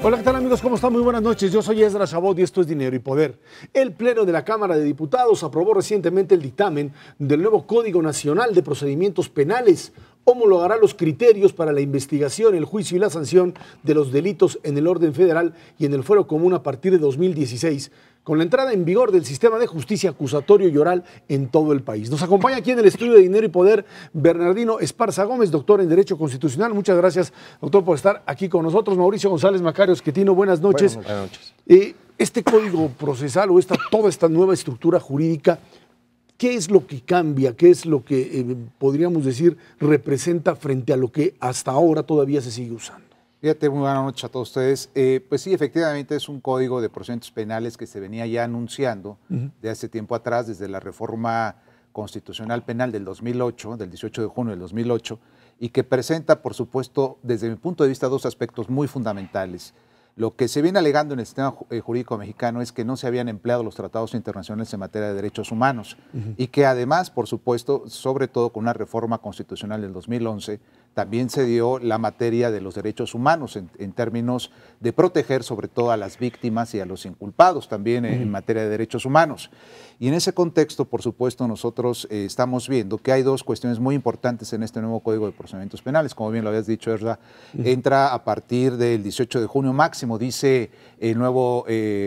Hola, ¿qué tal amigos? ¿Cómo están? Muy buenas noches. Yo soy Esdras Chabot y esto es Dinero y Poder. El Pleno de la Cámara de Diputados aprobó recientemente el dictamen del nuevo Código Nacional de Procedimientos Penales. Homologará los criterios para la investigación, el juicio y la sanción de los delitos en el orden federal y en el fuero común a partir de 2016, con la entrada en vigor del sistema de justicia acusatorio y oral en todo el país. Nos acompaña aquí en el estudio de Dinero y Poder Bernardino Esparza Gómez, doctor en Derecho Constitucional. Muchas gracias, doctor, por estar aquí con nosotros. Mauricio González Macario Esquetino, buenas noches. Buenas noches. Este código procesal o toda esta nueva estructura jurídica, ¿qué es lo que cambia? ¿Qué es lo que, podríamos decir, representa frente a lo que hasta ahora todavía se sigue usando? Fíjate, muy buenas noches a todos ustedes. Pues sí, efectivamente es un código de procedimientos penales que se venía ya anunciando de hace tiempo atrás, desde la reforma constitucional penal del 2008, del 18 de junio del 2008, y que presenta, por supuesto, desde mi punto de vista, dos aspectos muy fundamentales. Lo que se viene alegando en el sistema jurídico mexicano es que no se habían empleado los tratados internacionales en materia de derechos humanos y que además, por supuesto, sobre todo con una reforma constitucional del 2011, también se dio la materia de los derechos humanos en términos de proteger sobre todo a las víctimas y a los inculpados también en materia de derechos humanos. Y en ese contexto, por supuesto, nosotros estamos viendo que hay dos cuestiones muy importantes en este nuevo Código de Procedimientos Penales. Como bien lo habías dicho, Erda, entra a partir del 18 de junio máximo, dice el nuevo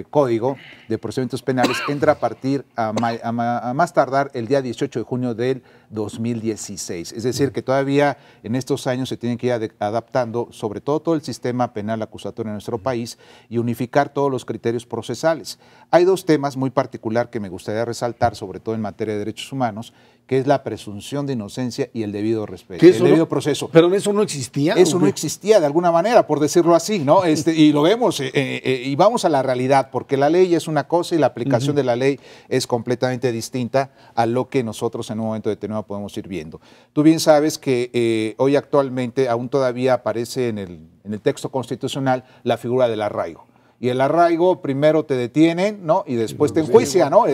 Código de Procedimientos Penales, entra a partir a más tardar el día 18 de junio del 2016. Es decir, que todavía en estos años se tienen que ir adaptando, sobre todo el sistema penal acusatorio en nuestro país y unificar todos los criterios procesales. Hay dos temas muy particulares que me gustaría resaltar, sobre todo en materia de derechos humanos, que es la presunción de inocencia y el debido respeto, el debido proceso. ¿Pero eso no existía? Eso no existía de alguna manera, por decirlo así, ¿no? Y lo vemos, y vamos a la realidad, porque la ley es una cosa y la aplicación de la ley es completamente distinta a lo que nosotros en un momento determinado podemos ir viendo. Tú bien sabes que hoy actualmente aún todavía aparece en el texto constitucional la figura del arraigo. Y el arraigo primero te detienen, ¿no? Y después te enjuician, ¿no?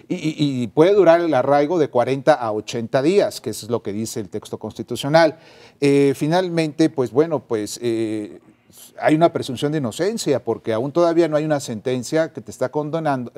Y puede durar el arraigo de 40 a 80 días, que eso es lo que dice el texto constitucional. Finalmente, pues bueno, pues hay una presunción de inocencia, porque aún todavía no hay una sentencia que te está condenando,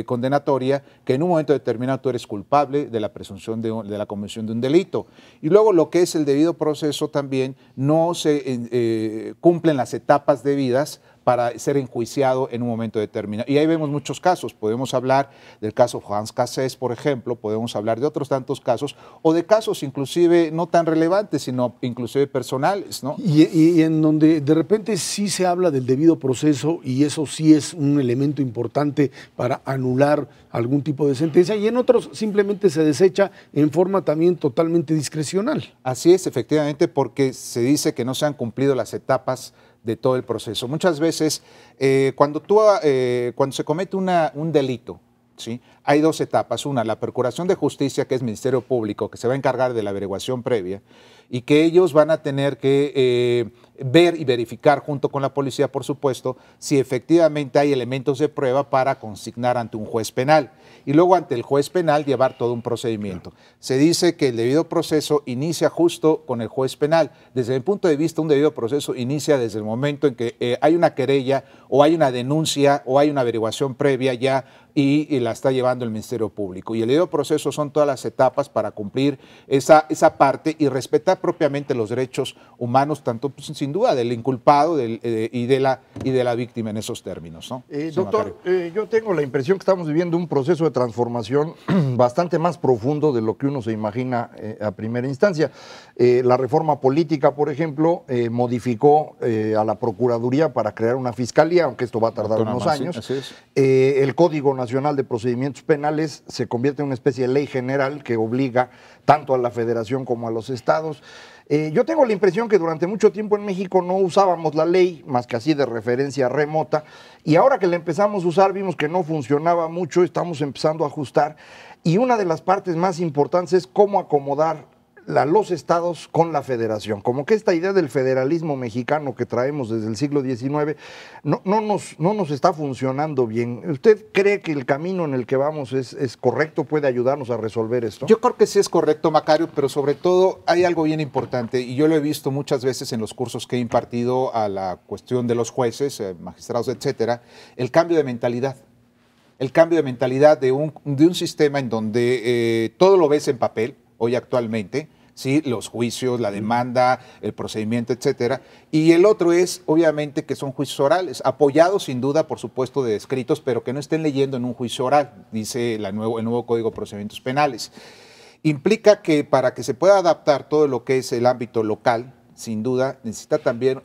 condenatoria, que en un momento determinado tú eres culpable de la presunción de la comisión de un delito. Y luego lo que es el debido proceso también no se cumplen las etapas debidas para ser enjuiciado en un momento determinado. Y ahí vemos muchos casos. Podemos hablar del caso Juan Cassés, por ejemplo, podemos hablar de otros tantos casos, o de casos inclusive no tan relevantes, sino inclusive personales, ¿no? Y en donde de repente sí se habla del debido proceso, y eso sí es un elemento importante para anular algún tipo de sentencia, y en otros simplemente se desecha en forma también totalmente discrecional. Así es, efectivamente, porque se dice que no se han cumplido las etapas de todo el proceso. Muchas veces, cuando se comete un delito, ¿sí? Hay dos etapas. Una, la Procuración de Justicia, que es Ministerio Público, que se va a encargar de la averiguación previa, y que ellos van a tener que ver y verificar junto con la policía, por supuesto, si efectivamente hay elementos de prueba para consignar ante un juez penal. Y luego ante el juez penal llevar todo un procedimiento. Se dice que el debido proceso inicia justo con el juez penal. Desde mi punto de vista, un debido proceso inicia desde el momento en que hay una querella o hay una denuncia o hay una averiguación previa ya y la está llevando el Ministerio Público. Y el debido proceso son todas las etapas para cumplir esa parte y respetar propiamente los derechos humanos, tanto pues, sin duda del inculpado y de la víctima en esos términos, ¿no? Doctor, yo tengo la impresión que estamos viviendo un proceso de transformación bastante más profundo de lo que uno se imagina a primera instancia. La reforma política, por ejemplo, modificó a la Procuraduría para crear una fiscalía, aunque esto va a tardar unos años. Así es. El Código Nacional de Procedimientos Penales se convierte en una especie de ley general que obliga tanto a la Federación como a los estados. Yo tengo la impresión que durante mucho tiempo en México no usábamos la ley, más que así de referencia remota, y ahora que la empezamos a usar vimos que no funcionaba mucho, estamos empezando a ajustar, y una de las partes más importantes es cómo acomodar los estados con la federación. Como que esta idea del federalismo mexicano que traemos desde el siglo XIX no nos está funcionando bien. ¿Usted cree que el camino en el que vamos es correcto? ¿Puede ayudarnos a resolver esto? Yo creo que sí es correcto, Macario, pero sobre todo hay algo bien importante, y yo lo he visto muchas veces en los cursos que he impartido a la cuestión de los jueces, magistrados, etcétera, el cambio de mentalidad. El cambio de mentalidad de un sistema en donde todo lo ves en papel, hoy actualmente, ¿sí? Los juicios, la demanda, el procedimiento, etcétera. Y el otro es, obviamente, que son juicios orales, apoyados sin duda, por supuesto, de escritos, pero que no estén leyendo en un juicio oral, dice el nuevo Código de Procedimientos Penales. Implica que para que se pueda adaptar todo lo que es el ámbito local, sin duda, necesita también,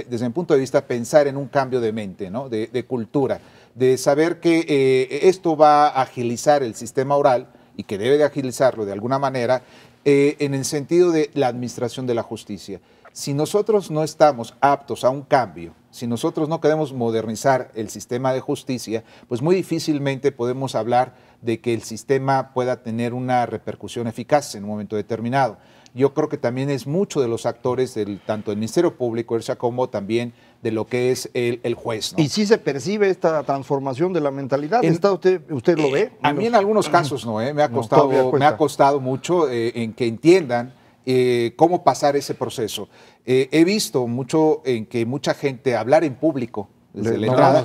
desde mi punto de vista, pensar en un cambio de mente, ¿no? de cultura, de saber que esto va a agilizar el sistema oral, y que debe de agilizarlo de alguna manera, en el sentido de la administración de la justicia. Si nosotros no estamos aptos a un cambio, si nosotros no queremos modernizar el sistema de justicia, pues muy difícilmente podemos hablar de que el sistema pueda tener una repercusión eficaz en un momento determinado. Yo creo que también es mucho de los actores, tanto del Ministerio Público, como también de lo que es el juez, ¿no? ¿Y si se percibe esta transformación de la mentalidad? ¿Usted lo ve? A mí en algunos casos no, me ha costado mucho en que entiendan cómo pasar ese proceso. He visto mucho en que mucha gente hablar en público desde la entrada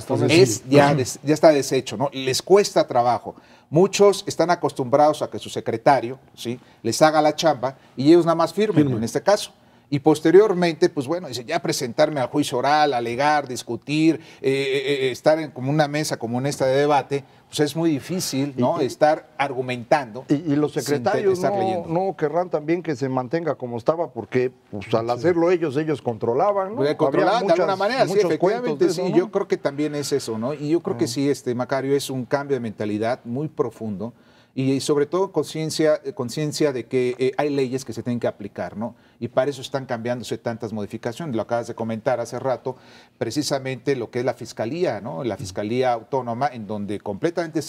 ya está deshecho, ¿no? Les cuesta trabajo. Muchos están acostumbrados a que su secretario, ¿sí?, les haga la chamba y ellos nada más firmen, en este caso. Y posteriormente, pues bueno, dice, ya presentarme al juicio oral, alegar, discutir, estar en como una mesa como en esta de debate, pues es muy difícil, ¿no? Estar argumentando. Y los secretarios no querrán también que se mantenga como estaba, porque pues, al hacerlo ellos controlaban, ¿no? Controlaban de alguna manera, sí, efectivamente, eso, sí. ¿no? Yo creo que también es eso, ¿no? Y yo creo que sí, Macario, es un cambio de mentalidad muy profundo. Y sobre todo conciencia de que hay leyes que se tienen que aplicar, ¿no? Y para eso están cambiándose tantas modificaciones. Lo acabas de comentar hace rato, precisamente lo que es la Fiscalía, ¿no? La Fiscalía Autónoma, en donde completamente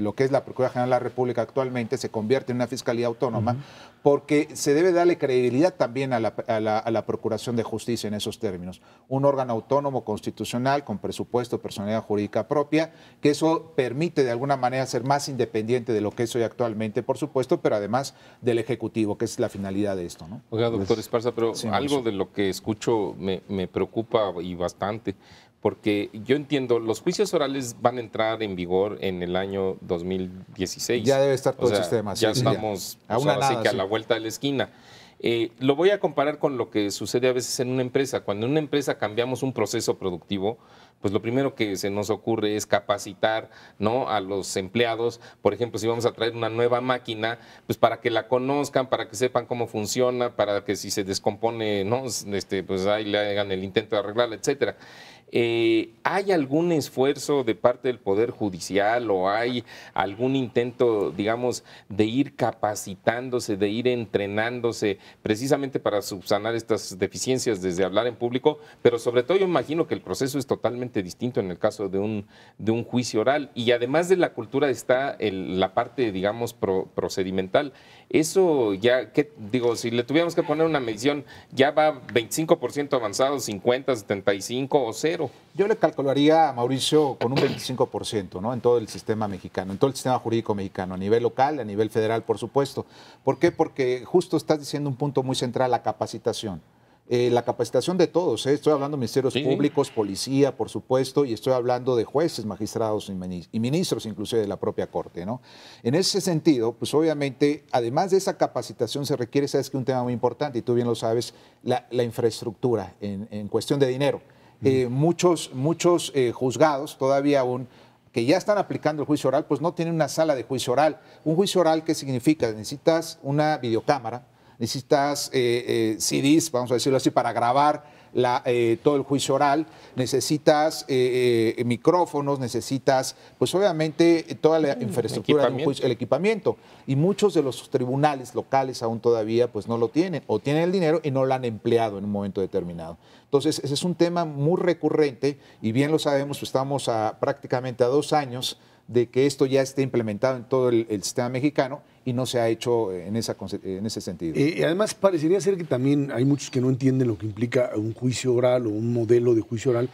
lo que es la Procuraduría General de la República actualmente se convierte en una Fiscalía Autónoma, porque se debe darle credibilidad también a la Procuración de Justicia en esos términos. Un órgano autónomo constitucional con presupuesto, personalidad jurídica propia, que eso permite de alguna manera ser más independiente de lo que es hoy actualmente, por supuesto, pero además del Ejecutivo, que es la finalidad de esto, ¿no? Oiga, doctor Esparza, pero sí, algo de lo que escucho me preocupa y bastante, porque yo entiendo, los juicios orales van a entrar en vigor en el año 2016. Ya debe estar todo el sistema. Ya estamos a la vuelta de la esquina. Lo voy a comparar con lo que sucede a veces en una empresa. Cuando en una empresa cambiamos un proceso productivo, pues lo primero que se nos ocurre es capacitar, ¿no?, a los empleados. Por ejemplo, si vamos a traer una nueva máquina, pues para que la conozcan, para que sepan cómo funciona, para que si se descompone, ¿no?, pues ahí le hagan el intento de arreglarla, etcétera. ¿Hay algún esfuerzo de parte del Poder Judicial o hay algún intento, digamos, de ir capacitándose, de ir entrenándose precisamente para subsanar estas deficiencias desde hablar en público? Pero sobre todo yo imagino que el proceso es totalmente distinto en el caso de un juicio oral, y además de la cultura está la parte, digamos, procedimental. Eso ya, si le tuviéramos que poner una medición, ¿ya va 25% avanzado, 50, 75 o 0? Yo le calcularía a Mauricio con un 25%, ¿no?, en todo el sistema mexicano, en todo el sistema jurídico mexicano, a nivel local, a nivel federal, por supuesto. ¿Por qué? Porque justo estás diciendo un punto muy central, la capacitación. La capacitación de todos, estoy hablando de ministerios públicos, policía, por supuesto, y estoy hablando de jueces, magistrados y ministros, inclusive de la propia Corte, ¿no? En ese sentido, pues obviamente, además de esa capacitación se requiere, sabes que un tema muy importante, y tú bien lo sabes, la infraestructura en cuestión de dinero. Muchos juzgados todavía aún que ya están aplicando el juicio oral, pues no tienen una sala de juicio oral. Un juicio oral, ¿qué significa? Necesitas una videocámara, necesitas CDs, vamos a decirlo así, para grabar todo el juicio oral, necesitas micrófonos, necesitas, pues obviamente, toda la infraestructura de un juicio, el equipamiento. Y muchos de los tribunales locales aún todavía pues no lo tienen, o tienen el dinero y no lo han empleado en un momento determinado. Entonces, ese es un tema muy recurrente, y bien lo sabemos, pues estamos prácticamente a 2 años de que esto ya esté implementado en todo el sistema mexicano y no se ha hecho en ese sentido. Además, parecería ser que también hay muchos que no entienden lo que implica un juicio oral o un modelo de juicio oral,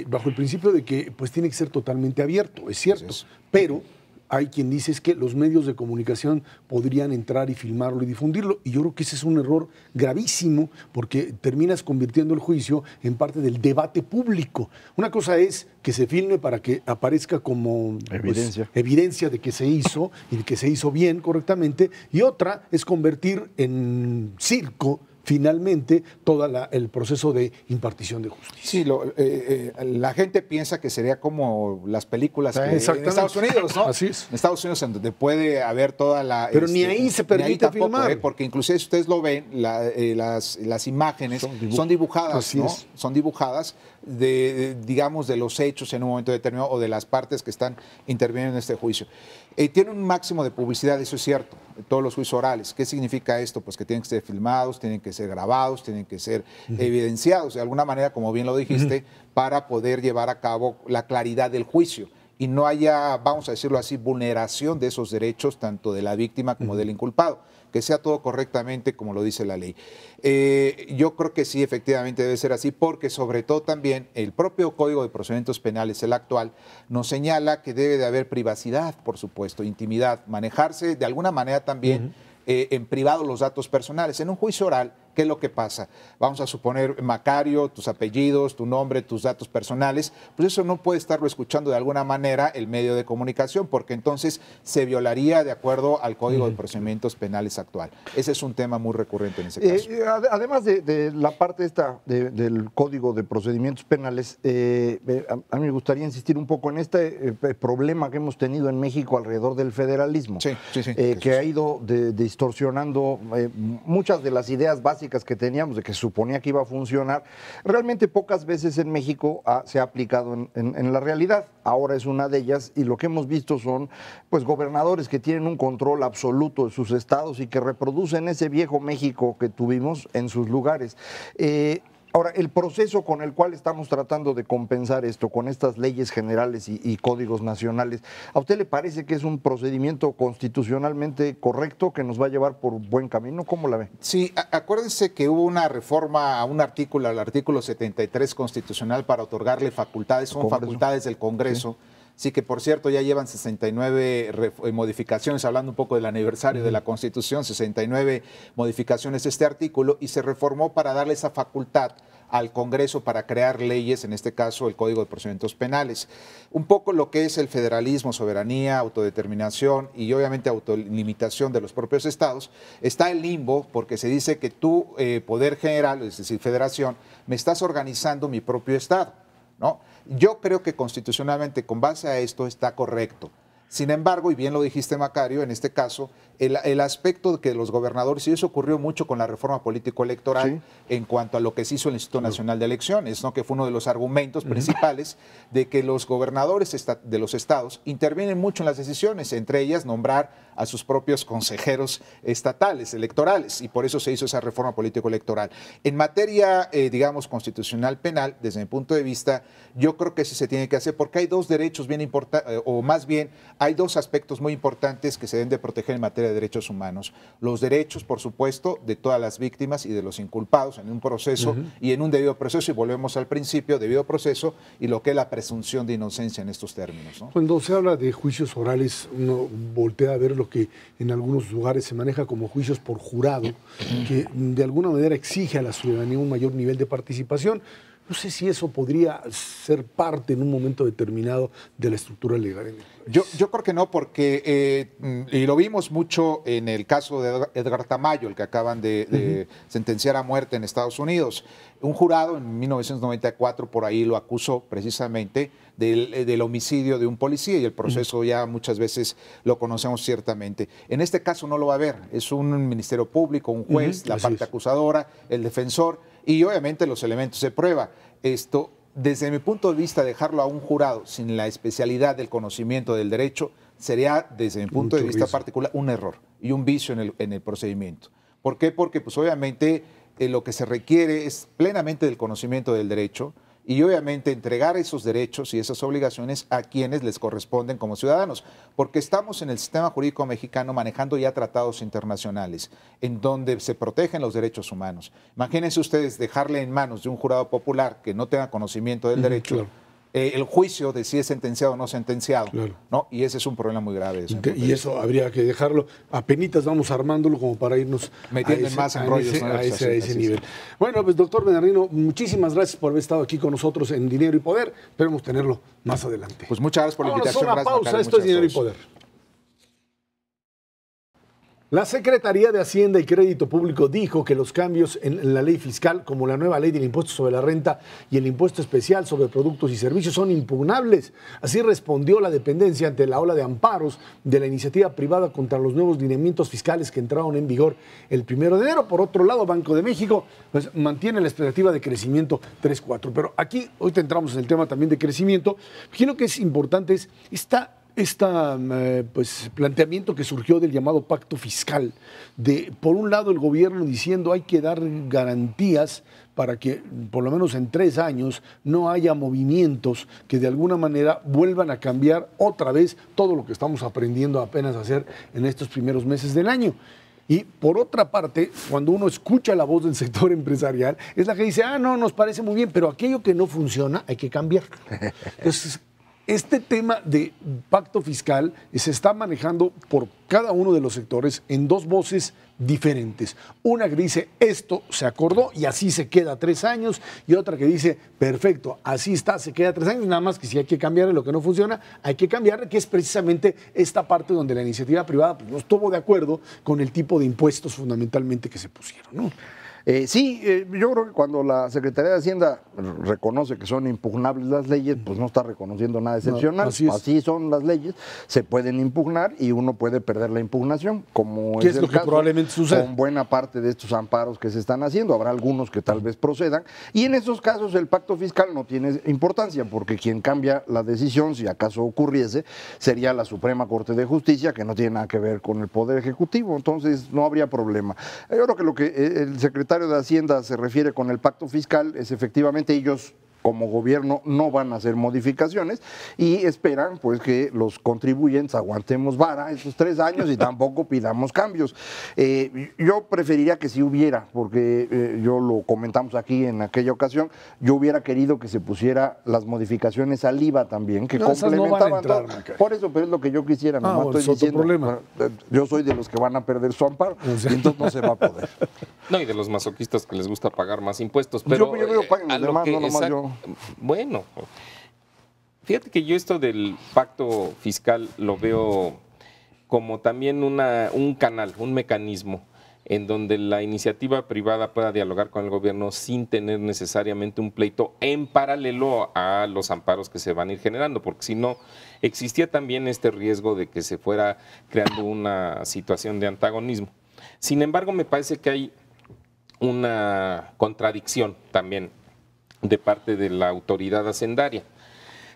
bajo el principio de que pues tiene que ser totalmente abierto, es cierto, pero hay quien dice es que los medios de comunicación podrían entrar y filmarlo y difundirlo, y yo creo que ese es un error gravísimo porque terminas convirtiendo el juicio en parte del debate público. Una cosa es que se filme para que aparezca como evidencia de que se hizo y de que se hizo bien, correctamente, y otra es convertir en circo finalmente todo el proceso de impartición de justicia. Sí, la gente piensa que sería como las películas en Estados Unidos, ¿no? Así es. En Estados Unidos, en donde puede haber toda la... Pero ni ahí se permite tampoco, filmar. Porque inclusive si ustedes lo ven, las imágenes son dibujadas, ¿no? Son dibujadas digamos, de los hechos en un momento determinado o de las partes que están interviniendo en este juicio. Tiene un máximo de publicidad, eso es cierto, todos los juicios orales. ¿Qué significa esto? Pues que tienen que ser filmados, tienen que ser grabados, tienen que ser evidenciados de alguna manera, como bien lo dijiste, para poder llevar a cabo la claridad del juicio y no haya, vamos a decirlo así, vulneración de esos derechos, tanto de la víctima como del inculpado, que sea todo correctamente como lo dice la ley. Yo creo que sí, efectivamente debe ser así, porque sobre todo también el propio Código de Procedimientos Penales, el actual, nos señala que debe de haber privacidad, por supuesto, intimidad, manejarse de alguna manera también en privado los datos personales. En un juicio oral, ¿qué es lo que pasa? Vamos a suponer, Macario, tus apellidos, tu nombre, tus datos personales, pues eso no puede estarlo escuchando de alguna manera el medio de comunicación, porque entonces se violaría de acuerdo al Código de Procedimientos Penales actual. Ese es un tema muy recurrente en ese caso. Además de la parte esta del Código de Procedimientos Penales, a mí me gustaría insistir un poco en este problema que hemos tenido en México alrededor del federalismo, que ha ido distorsionando muchas de las ideas básicas que teníamos de que se suponía que iba a funcionar. Realmente pocas veces en México se ha aplicado en la realidad. Ahora es una de ellas y lo que hemos visto son pues gobernadores que tienen un control absoluto de sus estados y que reproducen ese viejo México que tuvimos en sus lugares. Ahora, el proceso con el cual estamos tratando de compensar esto, con estas leyes generales y códigos nacionales, ¿a usted le parece que es un procedimiento constitucionalmente correcto que nos va a llevar por buen camino? ¿Cómo la ve? Sí, acuérdense que hubo una reforma a un artículo, al artículo 73 constitucional para otorgarle facultades, son facultades del Congreso. Sí, que por cierto ya llevan 69 modificaciones, hablando un poco del aniversario de la Constitución, 69 modificaciones de este artículo, y se reformó para darle esa facultad al Congreso para crear leyes, en este caso el Código de Procedimientos Penales. Un poco lo que es el federalismo, soberanía, autodeterminación y obviamente autolimitación de los propios estados, está en limbo porque se dice que tú, poder general, es decir, federación, me estás organizando mi propio estado, ¿no? Yo creo que constitucionalmente, con base a esto, está correcto. Sin embargo, y bien lo dijiste, Macario, en este caso, el aspecto de que los gobernadores, y eso ocurrió mucho con la reforma político-electoral en cuanto a lo que se hizo el Instituto Nacional de Elecciones, ¿no? Que fue uno de los argumentos principales de que los gobernadores de los estados intervienen mucho en las decisiones, entre ellas nombrar a sus propios consejeros estatales, electorales, y por eso se hizo esa reforma político-electoral. En materia, digamos, constitucional penal, desde mi punto de vista, yo creo que sí se tiene que hacer, porque hay dos derechos bien importantes, o más bien, hay dos aspectos muy importantes que se deben de proteger en materia de derechos humanos. Los derechos, por supuesto, de todas las víctimas y de los inculpados en un proceso y en un debido proceso, y volvemos al principio, debido proceso, y lo que es la presunción de inocencia en estos términos, ¿no? Cuando se habla de juicios orales, uno voltea a ver lo que en algunos lugares se maneja como juicios por jurado, que de alguna manera exige a la ciudadanía un mayor nivel de participación. No sé si eso podría ser parte en un momento determinado de la estructura legal. Yo creo que no, porque, y lo vimos mucho en el caso de Edgar Tamayo, el que acaban de sentenciar a muerte en Estados Unidos. Un jurado en 1994 por ahí lo acusó precisamente del homicidio de un policía y el proceso ya muchas veces lo conocemos ciertamente. En este caso no lo va a haber, es un ministerio público, un juez, la parte acusadora, el defensor y obviamente los elementos de prueba. Esto, desde mi punto de vista, dejarlo a un jurado sin la especialidad del conocimiento del derecho sería, desde mi punto de vista particular, un error y un vicio en el procedimiento. ¿Por qué? Porque pues obviamente lo que se requiere es plenamente del conocimiento del derecho y obviamente entregar esos derechos y esas obligaciones a quienes les corresponden como ciudadanos, porque estamos en el sistema jurídico mexicano manejando ya tratados internacionales en donde se protegen los derechos humanos. Imagínense ustedes dejarle en manos de un jurado popular que no tenga conocimiento del derecho, claro, el juicio de si es sentenciado o no sentenciado, claro, ¿no? Y ese es un problema muy grave. Y eso habría que dejarlo, apenitas vamos armándolo como para irnos metiendo en más enrollos a ese nivel. Bueno, pues doctor Bernardino, muchísimas gracias por haber estado aquí con nosotros en Dinero y Poder. Esperemos tenerlo más adelante. Pues muchas gracias por la invitación. Una pausa, esto es Dinero y Poder. La Secretaría de Hacienda y Crédito Público dijo que los cambios en la ley fiscal, como la nueva ley del impuesto sobre la renta y el impuesto especial sobre productos y servicios, son impugnables. Así respondió la dependencia ante la ola de amparos de la iniciativa privada contra los nuevos lineamientos fiscales que entraron en vigor el 1 de enero. Por otro lado, Banco de México pues, mantiene la expectativa de crecimiento 3.4. Pero aquí, hoy entramos en el tema también de crecimiento. Aquí lo que es importante es pues, planteamiento que surgió del llamado pacto fiscal, de por un lado el gobierno diciendo hay que dar garantías para que por lo menos en 3 años no haya movimientos que de alguna manera vuelvan a cambiar otra vez todo lo que estamos aprendiendo apenas a hacer en estos primeros meses del año. Y por otra parte, cuando uno escucha la voz del sector empresarial, es la que dice, no, nos parece muy bien, pero aquello que no funciona hay que cambiar. Entonces, este tema de pacto fiscal se está manejando por cada uno de los sectores en 2 voces diferentes. Una que dice, esto se acordó y así se queda 3 años, y otra que dice, perfecto, así está, se queda 3 años, nada más que si hay que cambiarle lo que no funciona, hay que cambiarle, que es precisamente esta parte donde la iniciativa privada pues, no estuvo de acuerdo con el tipo de impuestos fundamentalmente que se pusieron, ¿no? Sí, yo creo que cuando la Secretaría de Hacienda reconoce que son impugnables las leyes, pues no está reconociendo nada excepcional. No, así son las leyes, se pueden impugnar y uno puede perder la impugnación, como es lo que probablemente sucede con buena parte de estos amparos que se están haciendo. Habrá algunos que tal vez procedan, y en esos casos el pacto fiscal no tiene importancia, porque quien cambia la decisión, si acaso ocurriese, sería la Suprema Corte de Justicia, que no tiene nada que ver con el Poder Ejecutivo, entonces no habría problema. Yo creo que lo que el secretario de Hacienda se refiere con el pacto fiscal es efectivamente ellos como gobierno no van a hacer modificaciones y esperan pues que los contribuyentes aguantemos vara esos 3 años y tampoco pidamos cambios. Yo preferiría que sí hubiera, porque yo lo comentamos aquí en aquella ocasión, yo hubiera querido que se pusiera las modificaciones al IVA también, que complementaban todo. Por eso, pero es lo que yo quisiera, nomás bueno, estoy diciendo, problema. Yo soy de los que van a perder su amparo, y entonces no se va a poder. No, y de los masoquistas que les gusta pagar más impuestos, pero yo veo paguen los demás, no nomás yo. Bueno, fíjate que yo esto del pacto fiscal lo veo como también un canal, un mecanismo en donde la iniciativa privada pueda dialogar con el gobierno sin tener necesariamente un pleito en paralelo a los amparos que se van a ir generando, porque si no, existía también este riesgo de que se fuera creando una situación de antagonismo. Sin embargo, me parece que hay una contradicción también de parte de la autoridad hacendaria.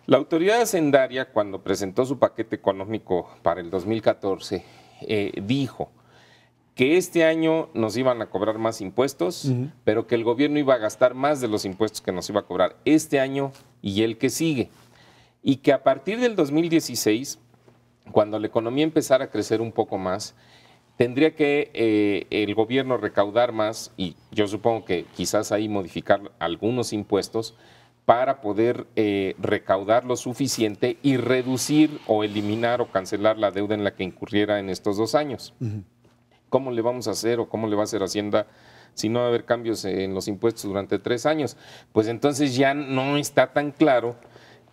La autoridad hacendaria, cuando presentó su paquete económico para el 2014, dijo que este año nos iban a cobrar más impuestos, pero que el gobierno iba a gastar más de los impuestos que nos iba a cobrar este año y el que sigue. Y que a partir del 2016, cuando la economía empezara a crecer un poco más, tendría que el gobierno recaudar más, y yo supongo que quizás ahí modificar algunos impuestos para poder recaudar lo suficiente y reducir o eliminar o cancelar la deuda en la que incurriera en estos 2 años. ¿Cómo le vamos a hacer o cómo le va a hacer Hacienda si no va a haber cambios en los impuestos durante 3 años? Pues entonces ya no está tan claro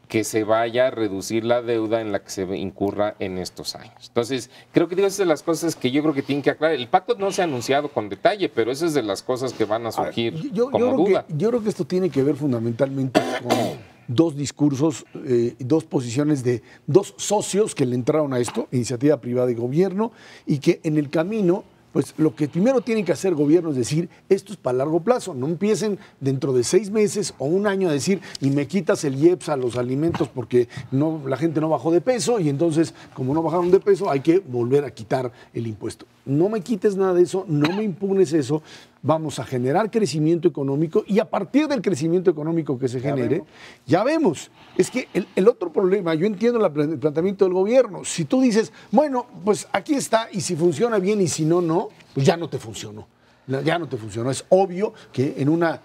que se vaya a reducir la deuda en la que se incurra en estos años. Entonces, creo que esas son las cosas que yo creo que tienen que aclarar. El pacto no se ha anunciado con detalle, pero esas es de las cosas que van a surgir como duda. Yo creo que esto tiene que ver fundamentalmente con 2 discursos, 2 posiciones de 2 socios que le entraron a esto, iniciativa privada y gobierno, y que en el camino pues lo que primero tienen que hacer gobierno es decir, esto es para largo plazo, no empiecen dentro de 6 meses o 1 año a decir, y me quitas el IEPS a los alimentos porque no, la gente no bajó de peso, y entonces, como no bajaron de peso, hay que volver a quitar el impuesto. no me quites nada de eso, no me impugnes eso, vamos a generar crecimiento económico y a partir del crecimiento económico que se genere, ya vemos. Es que el otro problema, yo entiendo el planteamiento del gobierno, si tú dices, bueno, pues aquí está y si funciona bien y si no, no, pues ya no te funcionó. Ya no te funcionó. Es obvio que en una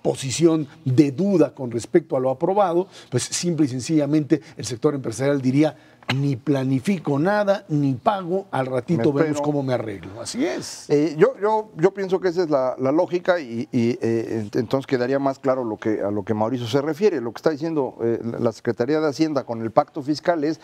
posición de duda con respecto a lo aprobado, pues simple y sencillamente el sector empresarial diría, ni planifico nada, ni pago, al ratito vemos cómo me arreglo. Así es. Yo pienso que esa es la lógica y entonces quedaría más claro a lo que Mauricio se refiere. Lo que está diciendo la Secretaría de Hacienda con el pacto fiscal es,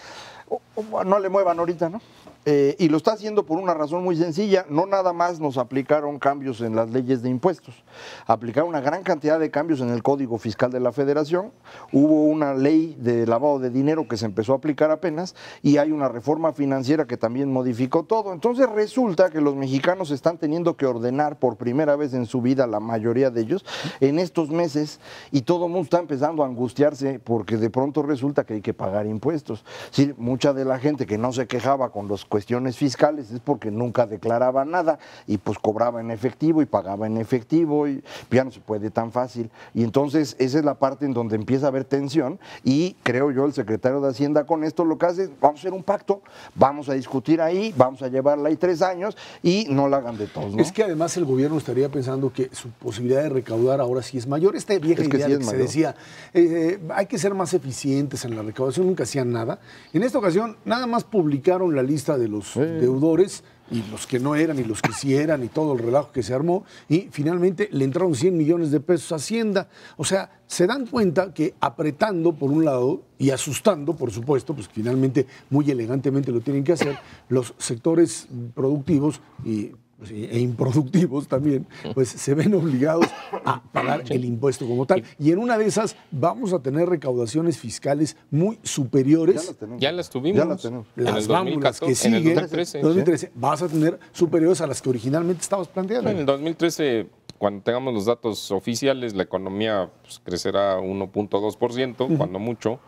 no le muevan ahorita, ¿no? Y lo está haciendo por una razón muy sencilla, no nada más nos aplicaron cambios en las leyes de impuestos, aplicaron una gran cantidad de cambios en el Código Fiscal de la Federación, hubo una ley de lavado de dinero que se empezó a aplicar apenas y hay una reforma financiera que también modificó todo. Entonces resulta que los mexicanos están teniendo que ordenar por primera vez en su vida, la mayoría de ellos, en estos meses y todo el mundo está empezando a angustiarse porque de pronto resulta que hay que pagar impuestos. Sí, mucha de la gente que no se quejaba con las cuestiones fiscales es porque nunca declaraba nada y pues cobraba en efectivo y pagaba en efectivo y ya no se puede tan fácil. Y entonces esa es la parte en donde empieza a haber tensión y creo yo el secretario de Hacienda con esto lo que hace es, vamos a hacer un pacto, vamos a discutir ahí, vamos a llevarla ahí 3 años y no la hagan de todos, ¿no? Es que además el gobierno estaría pensando que su posibilidad de recaudar ahora sí es mayor. Esta vieja idea que se decía, hay que ser más eficientes en la recaudación, nunca hacían nada. En esta ocasión nada más publicaron la lista de los deudores y los que no eran y los que sí eran y todo el relajo que se armó y finalmente le entraron 100 millones de pesos a Hacienda. O sea, se dan cuenta que apretando por un lado y asustando, por supuesto, pues finalmente muy elegantemente lo tienen que hacer, los sectores productivos e improductivos también, pues se ven obligados a pagar el impuesto como tal. Y en una de esas vamos a tener recaudaciones fiscales muy superiores. Ya las tuvimos. Ya las tenemos. En el 2014, que siguen, en el 2013, vas a tener superiores a las que originalmente estabas planteando. En el 2013, cuando tengamos los datos oficiales, la economía pues, crecerá 1.2%, cuando mucho,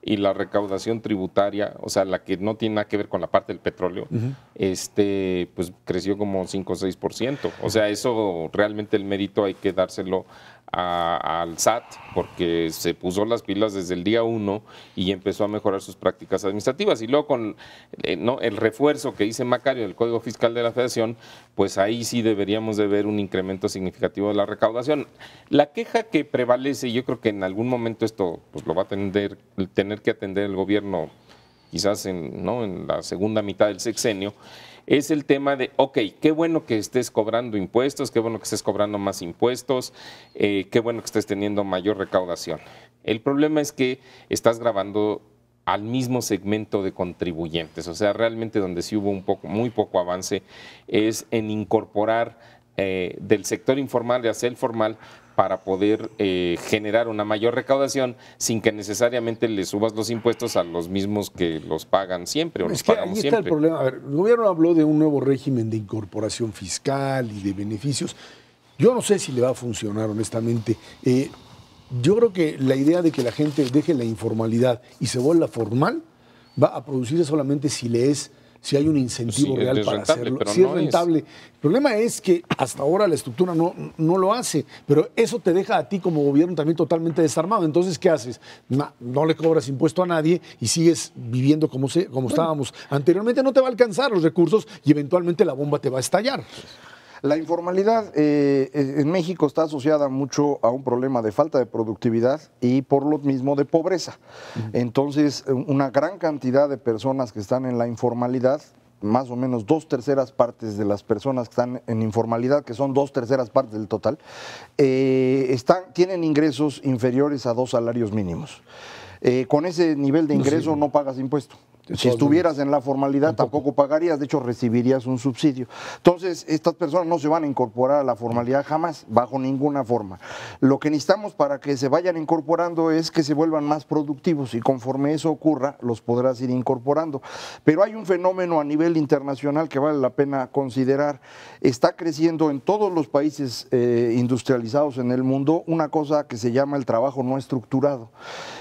y la recaudación tributaria, o sea, la que no tiene nada que ver con la parte del petróleo, pues creció como 5 o 6%. O sea, eso realmente el mérito hay que dárselo al SAT, porque se puso las pilas desde el día 1 y empezó a mejorar sus prácticas administrativas. Y luego con el refuerzo que dice Macario del Código Fiscal de la Federación, pues ahí sí deberíamos de ver un incremento significativo de la recaudación. La queja que prevalece, y yo creo que en algún momento esto pues lo va a tener que atender el gobierno, quizás en la segunda mitad del sexenio, es el tema de, ok, qué bueno que estés cobrando impuestos, qué bueno que estés cobrando más impuestos, qué bueno que estés teniendo mayor recaudación. El problema es que estás grabando al mismo segmento de contribuyentes, o sea, realmente donde sí hubo muy poco avance es en incorporar del sector informal hacia el formal para poder generar una mayor recaudación sin que necesariamente le subas los impuestos a los mismos que los pagan siempre o los pagamos siempre. Ahí está el problema. A ver, el gobierno habló de un nuevo régimen de incorporación fiscal y de beneficios. Yo no sé si le va a funcionar, honestamente. Yo creo que la idea de que la gente deje la informalidad y se vuelva formal va a producirse solamente si hay un incentivo real para hacerlo. Si es rentable. El problema es que hasta ahora la estructura no lo hace, pero eso te deja a ti como gobierno también totalmente desarmado. Entonces, ¿qué haces? No le cobras impuesto a nadie y sigues viviendo como estábamos anteriormente. No te va a alcanzar los recursos y eventualmente la bomba te va a estallar. La informalidad en México está asociada mucho a un problema de falta de productividad y por lo mismo de pobreza. Entonces, una gran cantidad de personas que están en la informalidad, más o menos 2/3 partes de las personas que están en informalidad, que son 2/3 partes del total, tienen ingresos inferiores a 2 salarios mínimos. Con ese nivel de ingreso no pagas impuesto. Si estuvieras en la formalidad tampoco pagarías, de hecho recibirías un subsidio. Entonces, estas personas no se van a incorporar a la formalidad jamás, bajo ninguna forma. Lo que necesitamos para que se vayan incorporando es que se vuelvan más productivos y conforme eso ocurra, los podrás ir incorporando. Pero hay un fenómeno a nivel internacional que vale la pena considerar. Está creciendo en todos los países industrializados en el mundo una cosa que se llama el trabajo no estructurado.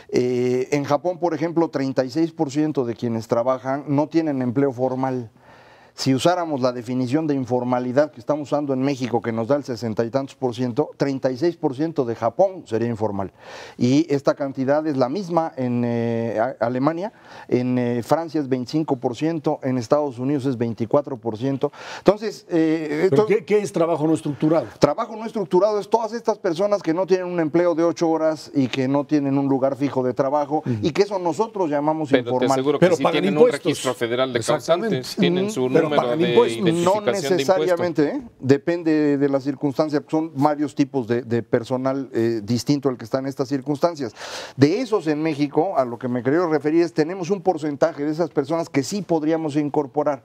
En Japón, por ejemplo, 36% de quienes trabajan no tienen empleo formal. Si usáramos la definición de informalidad que estamos usando en México, que nos da el 60 y tantos %, 36% de Japón sería informal. Y esta cantidad es la misma en Alemania, en Francia es 25%, en Estados Unidos es 24%. Entonces, ¿Qué es trabajo no estructurado? Trabajo no estructurado es todas estas personas que no tienen un empleo de 8 horas y que no tienen un lugar fijo de trabajo y que eso nosotros llamamos informal. Te aseguro que sí tienen un registro federal de causantes, tienen su número de identificación. No necesariamente, de depende de la circunstancia, son varios tipos de personal distinto al que está en estas circunstancias. De esos en México, a lo que me quería referir es, tenemos un porcentaje de esas personas que sí podríamos incorporar,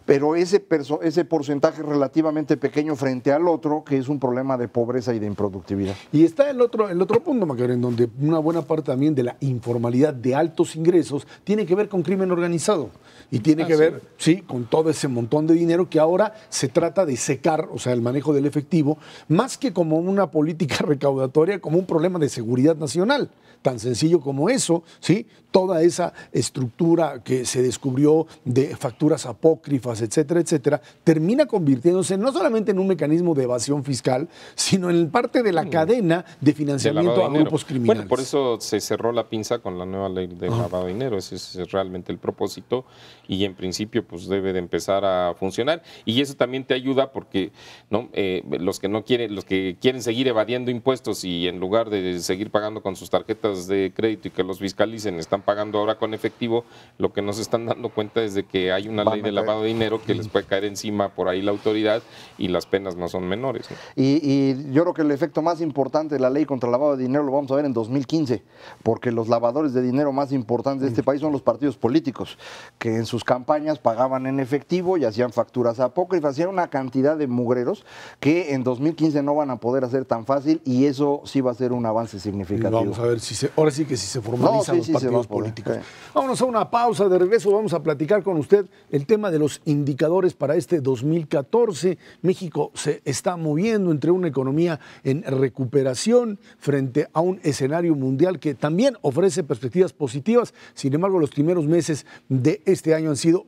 pero ese porcentaje es relativamente pequeño frente al otro, que es un problema de pobreza y de improductividad. Y está el otro punto, Macario, en donde una buena parte también de la informalidad de altos ingresos tiene que ver con crimen organizado y tiene que ver, sí, con todo ese montón de dinero que ahora se trata de secar, o sea, el manejo del efectivo, más que como una política recaudatoria, como un problema de seguridad nacional. Tan sencillo como eso, ¿sí? Toda esa estructura que se descubrió de facturas apócrifas, etcétera, etcétera, termina convirtiéndose no solamente en un mecanismo de evasión fiscal, sino en parte de la cadena de financiamiento a grupos criminales. Bueno, por eso se cerró la pinza con la nueva ley de lavado de dinero. Ese es realmente el propósito y en principio pues debe de empezar a funcionar. Y eso también te ayuda porque los que quieren seguir evadiendo impuestos y en lugar de seguir pagando con sus tarjetas de crédito y que los fiscalicen, están pagando ahora con efectivo, lo que no se están dando cuenta es de que hay una ley de lavado de dinero que les puede caer encima por ahí la autoridad y las penas no son menores, ¿no? Y yo creo que el efecto más importante de la ley contra el lavado de dinero lo vamos a ver en 2015, porque los lavadores de dinero más importantes de este país son los partidos políticos, que en sus campañas pagaban en efectivo y hacían facturas apócrifas, hacían una cantidad de mugreros que en 2015 no van a poder hacer tan fácil y eso sí va a ser un avance significativo. Vamos a ver si ahora sí que si se formalizan los partidos políticos. Vámonos a una pausa, de regreso vamos a platicar con usted el tema de los indicadores para este 2014. México se está moviendo entre una economía en recuperación frente a un escenario mundial que también ofrece perspectivas positivas. Sin embargo, los primeros meses de este año han sido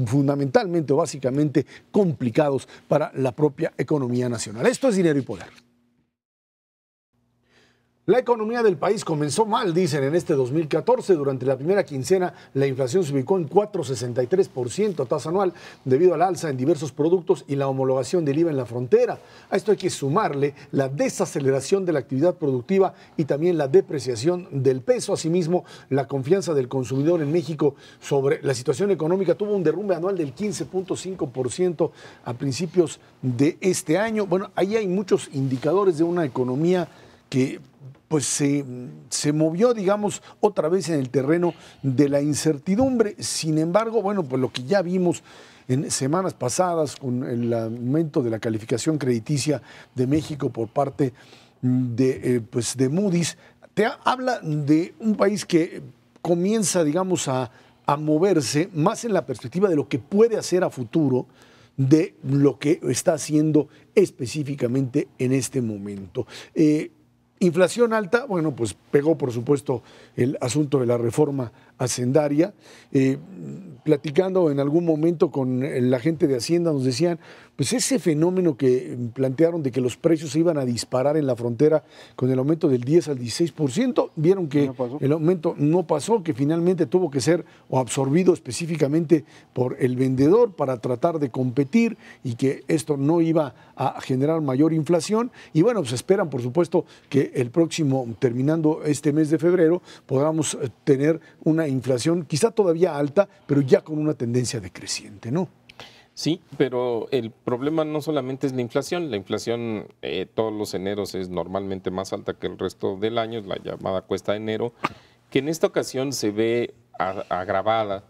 fundamentalmente o básicamente complicados para la propia economía nacional. Esto es Dinero y Poder. La economía del país comenzó mal, dicen, en este 2014. Durante la primera quincena, la inflación se ubicó en 4,63% tasa anual debido al alza en diversos productos y la homologación del IVA en la frontera. A esto hay que sumarle la desaceleración de la actividad productiva y también la depreciación del peso. Asimismo, la confianza del consumidor en México sobre la situación económica tuvo un derrumbe anual del 15,5% a principios de este año. Bueno, ahí hay muchos indicadores de una economía que pues se movió, digamos, otra vez en el terreno de la incertidumbre. Sin embargo, bueno, pues lo que ya vimos en semanas pasadas con el aumento de la calificación crediticia de México por parte de Moody's, te habla de un país que comienza, digamos, a moverse más en la perspectiva de lo que puede hacer a futuro de lo que está haciendo específicamente en este momento. Inflación alta, bueno, pues pegó por supuesto el asunto de la reforma hacendaria. Platicando en algún momento con la gente de Hacienda nos decían, pues ese fenómeno que plantearon de que los precios se iban a disparar en la frontera con el aumento del 10 al 16%, vieron que el aumento no pasó, que finalmente tuvo que ser absorbido específicamente por el vendedor para tratar de competir y que esto no iba a generar mayor inflación. Y bueno, pues esperan por supuesto que el próximo, terminando este mes de febrero, podamos tener una inflación quizá todavía alta, pero ya con una tendencia decreciente, ¿no? Sí, pero el problema no solamente es la inflación todos los eneros es normalmente más alta que el resto del año, es la llamada cuesta de enero, que en esta ocasión se ve agravada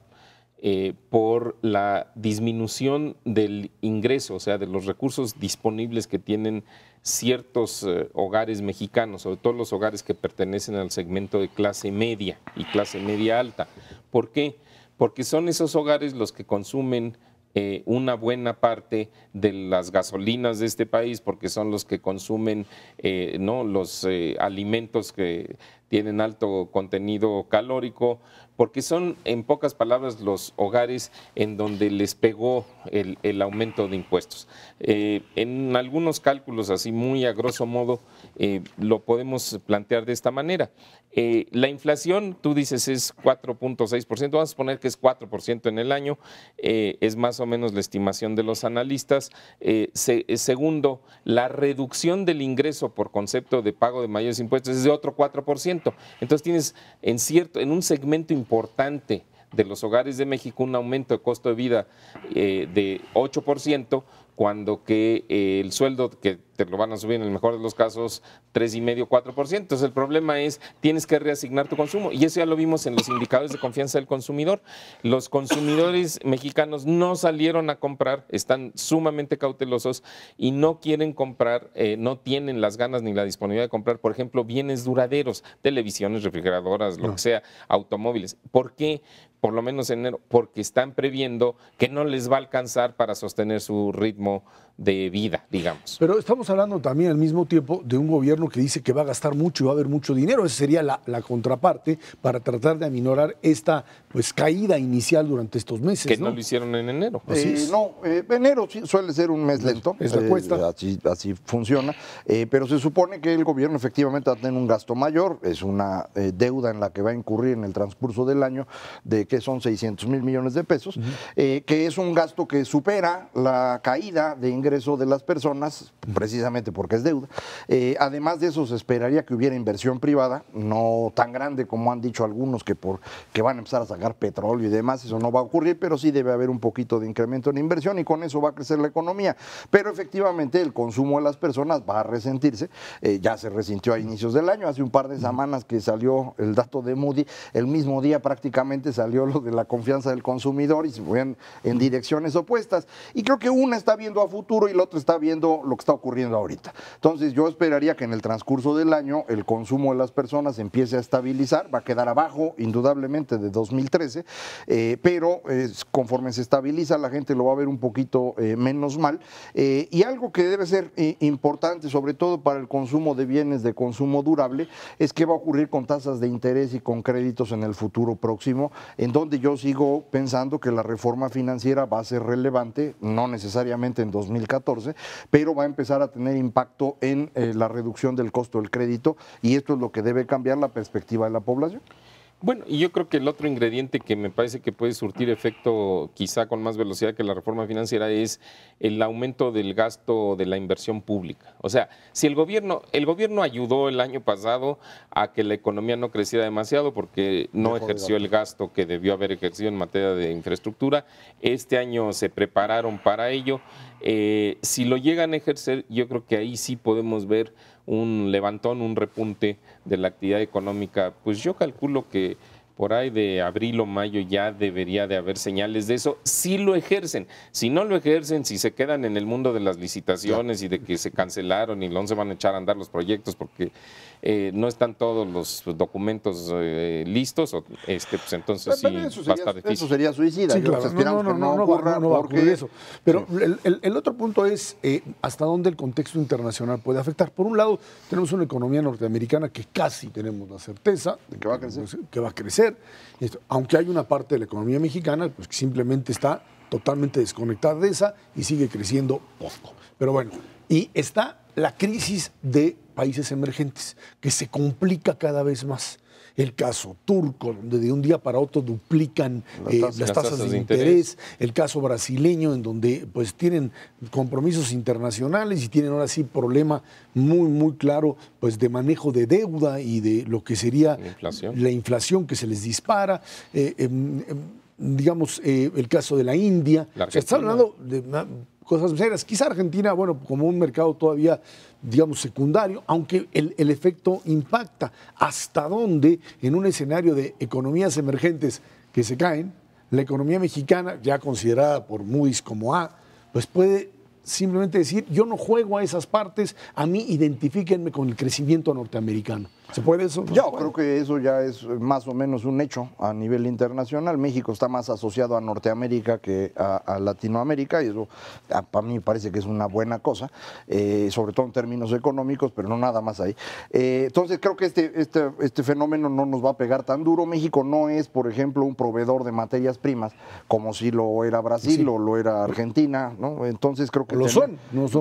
por la disminución del ingreso, o sea, de los recursos disponibles que tienen ciertos hogares mexicanos, sobre todo los hogares que pertenecen al segmento de clase media y clase media alta. ¿Por qué? Porque son esos hogares los que consumen una buena parte de las gasolinas de este país, porque son los que consumen los alimentos tienen alto contenido calórico, porque son, en pocas palabras, los hogares en donde les pegó el aumento de impuestos. En algunos cálculos, así muy a grosso modo, lo podemos plantear de esta manera. La inflación, tú dices, es 4.6%, vamos a suponer que es 4% en el año, es más o menos la estimación de los analistas. Segundo, la reducción del ingreso por concepto de pago de mayores impuestos es de otro 4%. Entonces tienes en un segmento importante de los hogares de México un aumento de costo de vida de 8%, cuando que el sueldo que te lo van a subir en el mejor de los casos 3,5%, 4%. Entonces el problema es, tienes que reasignar tu consumo, y eso ya lo vimos en los indicadores de confianza del consumidor. Los consumidores mexicanos no salieron a comprar, están sumamente cautelosos y no quieren comprar, no tienen las ganas ni la disponibilidad de comprar, por ejemplo, bienes duraderos, televisiones, refrigeradoras, lo que sea, automóviles. ¿Por qué? Por lo menos en enero, porque están previendo que no les va a alcanzar para sostener su ritmo de vida, digamos. Pero estamos hablando también al mismo tiempo de un gobierno que dice que va a gastar mucho y va a haber mucho dinero. Esa sería la contraparte para tratar de aminorar esta caída inicial durante estos meses. Que no lo hicieron en enero. Enero sí suele ser un mes lento. Es la cuesta. Así funciona. Pero se supone que el gobierno efectivamente va a tener un gasto mayor. Es una deuda en la que va a incurrir en el transcurso del año de que son 600,000 millones de pesos, que es un gasto que supera la caída de ingreso de las personas, precisamente porque es deuda. Además de eso, se esperaría que hubiera inversión privada, no tan grande como han dicho algunos, que van a empezar a sacar petróleo y demás. Eso no va a ocurrir, pero sí debe haber un poquito de incremento en inversión y con eso va a crecer la economía. Pero efectivamente el consumo de las personas va a resentirse. Ya se resintió a inicios del año, hace un par de semanas que salió el dato de Moody, el mismo día prácticamente salió lo de la confianza del consumidor y se fueron en direcciones opuestas. Y creo que una está viendo a futuro y la otra está viendo lo que está ocurriendo ahorita. Entonces yo esperaría que en el transcurso del año el consumo de las personas empiece a estabilizar, va a quedar abajo indudablemente de 2013, pero conforme se estabiliza la gente lo va a ver un poquito menos mal. Y algo que debe ser importante, sobre todo para el consumo de bienes de consumo durable, es qué va a ocurrir con tasas de interés y con créditos en el futuro próximo, en donde yo sigo pensando que la reforma financiera va a ser relevante, no necesariamente en 2014, pero va a empezar a tener impacto en la reducción del costo del crédito, y esto es lo que debe cambiar la perspectiva de la población. Bueno, y yo creo que el otro ingrediente que me parece que puede surtir efecto quizá con más velocidad que la reforma financiera es el aumento del gasto de la inversión pública. O sea, si el gobierno ayudó el año pasado a que la economía no creciera demasiado porque no ejerció el gasto que debió haber ejercido en materia de infraestructura, este año se prepararon para ello. Si lo llegan a ejercer, yo creo que ahí sí podemos ver un levantón, un repunte de la actividad económica. Pues yo calculo que por ahí de abril o mayo ya debería de haber señales de eso, si lo ejercen. Si no lo ejercen, si se quedan en el mundo de las licitaciones y de que se cancelaron y no se van a echar a andar los proyectos porque no están todos los documentos listos, pues entonces sí va a estar difícil. Eso sería suicida. Sí, claro. No va a ocurrir eso. Pero sí, el otro punto es hasta dónde el contexto internacional puede afectar. Por un lado, tenemos una economía norteamericana que casi tenemos la certeza de que va a crecer. Aunque hay una parte de la economía mexicana pues, que simplemente está totalmente desconectada de esa y sigue creciendo poco. Pero bueno, y está la crisis de países emergentes, que se complica cada vez más. El caso turco, donde de un día para otro duplican las tasas de interés. El caso brasileño, en donde pues tienen compromisos internacionales y tienen ahora sí problema muy, muy claro pues de manejo de deuda y de lo que sería la inflación que se les dispara. Digamos, el caso de la India. Se está hablando de cosas serias. Quizá Argentina, bueno, como un mercado todavía, digamos, secundario, aunque el efecto impacta. ¿Hasta dónde, en un escenario de economías emergentes que se caen, la economía mexicana, ya considerada por Moody's como A, pues puede simplemente decir, yo no juego a esas partes, a mí identifíquenme con el crecimiento norteamericano? ¿Se puede eso? Yo creo que eso ya es más o menos un hecho a nivel internacional. México está más asociado a Norteamérica que a Latinoamérica, y eso para mí parece que es una buena cosa, sobre todo en términos económicos, pero no nada más ahí. Entonces creo que este fenómeno no nos va a pegar tan duro. México no es, por ejemplo, un proveedor de materias primas como si lo era Brasil o lo era Argentina, ¿no? Entonces creo que no son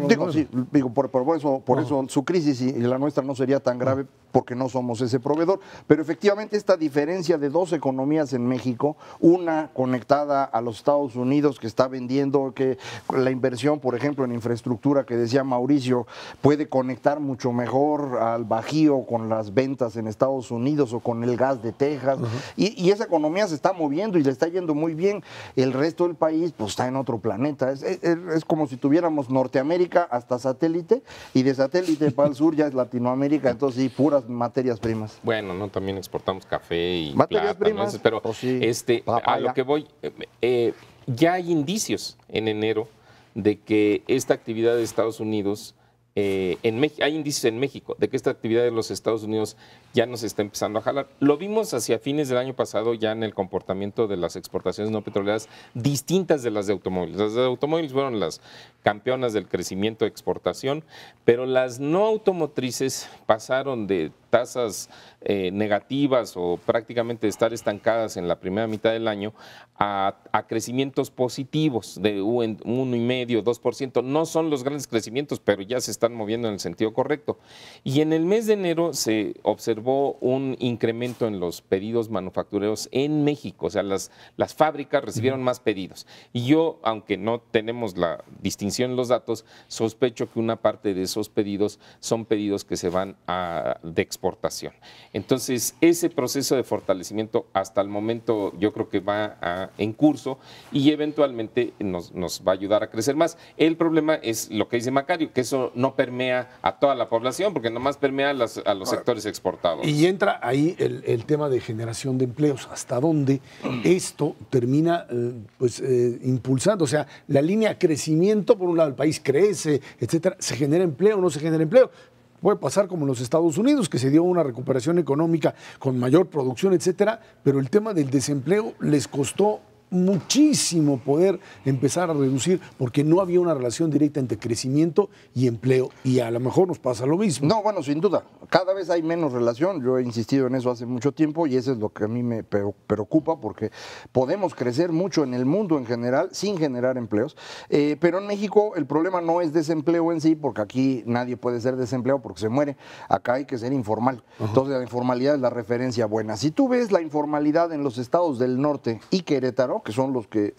digo, sí, digo, por eso su crisis y la nuestra no sería tan grave, porque no somos ese proveedor, pero efectivamente esta diferencia de dos economías en México, una conectada a los Estados Unidos, que está vendiendo, que la inversión, por ejemplo, en infraestructura que decía Mauricio, puede conectar mucho mejor al Bajío con las ventas en Estados Unidos o con el gas de Texas, y esa economía se está moviendo y le está yendo muy bien. El resto del país pues está en otro planeta, es como si tuviéramos Norteamérica hasta satélite, y de satélite para el sur ya es Latinoamérica, entonces sí, puras materias primas. Bueno, no, también exportamos café y materias primas, ¿no? Pero sí, a lo que voy, ya hay indicios en enero de que esta actividad de Estados Unidos, hay indicios en México de que esta actividad de los Estados Unidos ya nos está empezando a jalar. Lo vimos hacia fines del año pasado ya en el comportamiento de las exportaciones no petroleras distintas de las de automóviles. Las de automóviles fueron las campeonas del crecimiento de exportación, pero las no automotrices pasaron de tasas negativas o prácticamente de estar estancadas en la primera mitad del año a crecimientos positivos de 1,5%, 2%. No son los grandes crecimientos, pero ya se están moviendo en el sentido correcto. Y en el mes de enero se observó un incremento en los pedidos manufactureros en México, o sea, las fábricas recibieron más pedidos. Y yo, aunque no tenemos la distinción en los datos, sospecho que una parte de esos pedidos son pedidos que se van de exportación. Entonces, ese proceso de fortalecimiento hasta el momento yo creo que va en curso y eventualmente nos va a ayudar a crecer más. El problema es lo que dice Macario, que eso no permea a toda la población, porque nomás permea a los sectores exportados. Y entra ahí el tema de generación de empleos, hasta dónde esto termina impulsando, o sea, la línea crecimiento, por un lado el país crece, etcétera, ¿se genera empleo o no se genera empleo? Puede pasar como en los Estados Unidos, que se dio una recuperación económica con mayor producción, etcétera, pero el tema del desempleo les costó muchísimo poder empezar a reducir, porque no había una relación directa entre crecimiento y empleo, y a lo mejor nos pasa lo mismo. No, bueno, sin duda, cada vez hay menos relación. Yo he insistido en eso hace mucho tiempo y eso es lo que a mí me preocupa, porque podemos crecer mucho en el mundo en general sin generar empleos, pero en México el problema no es desempleo en sí, porque aquí nadie puede ser desempleado porque se muere. Acá hay que ser informal. Entonces la informalidad es la referencia buena. Si tú ves la informalidad en los estados del norte y Querétaro, que son los que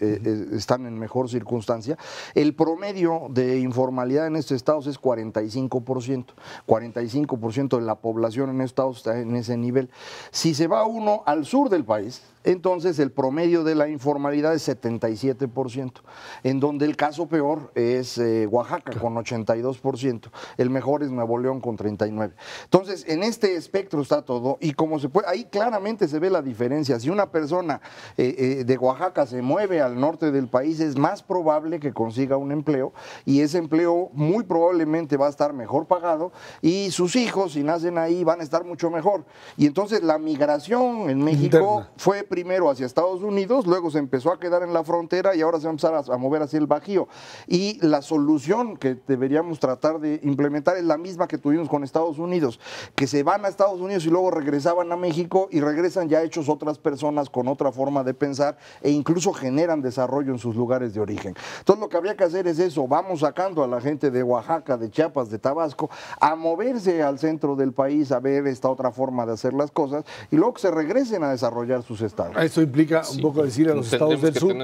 están en mejor circunstancia, el promedio de informalidad en estos estados es 45%. 45% de la población en estos estados está en ese nivel. Si se va uno al sur del país, entonces el promedio de la informalidad es 77%, en donde el caso peor es Oaxaca con 82%, el mejor es Nuevo León con 39%. Entonces, en este espectro está todo, y como se puede, ahí claramente se ve la diferencia. Si una persona de Oaxaca se mueve al norte del país, es más probable que consiga un empleo, y ese empleo muy probablemente va a estar mejor pagado, y sus hijos, si nacen ahí, van a estar mucho mejor. Y entonces la migración en México fue primero hacia Estados Unidos, luego se empezó a quedar en la frontera y ahora se va a empezar a mover hacia el Bajío. Y la solución que deberíamos tratar de implementar es la misma que tuvimos con Estados Unidos, que se van a Estados Unidos y luego regresaban a México, y regresan ya hechos otras personas con otra forma de pensar e incluso generan desarrollo en sus lugares de origen. Entonces lo que habría que hacer es eso, vamos sacando a la gente de Oaxaca, de Chiapas, de Tabasco, a moverse al centro del país, a ver esta otra forma de hacer las cosas, y luego que se regresen a desarrollar sus estados. Esto implica un poco decirle a los estados del sur,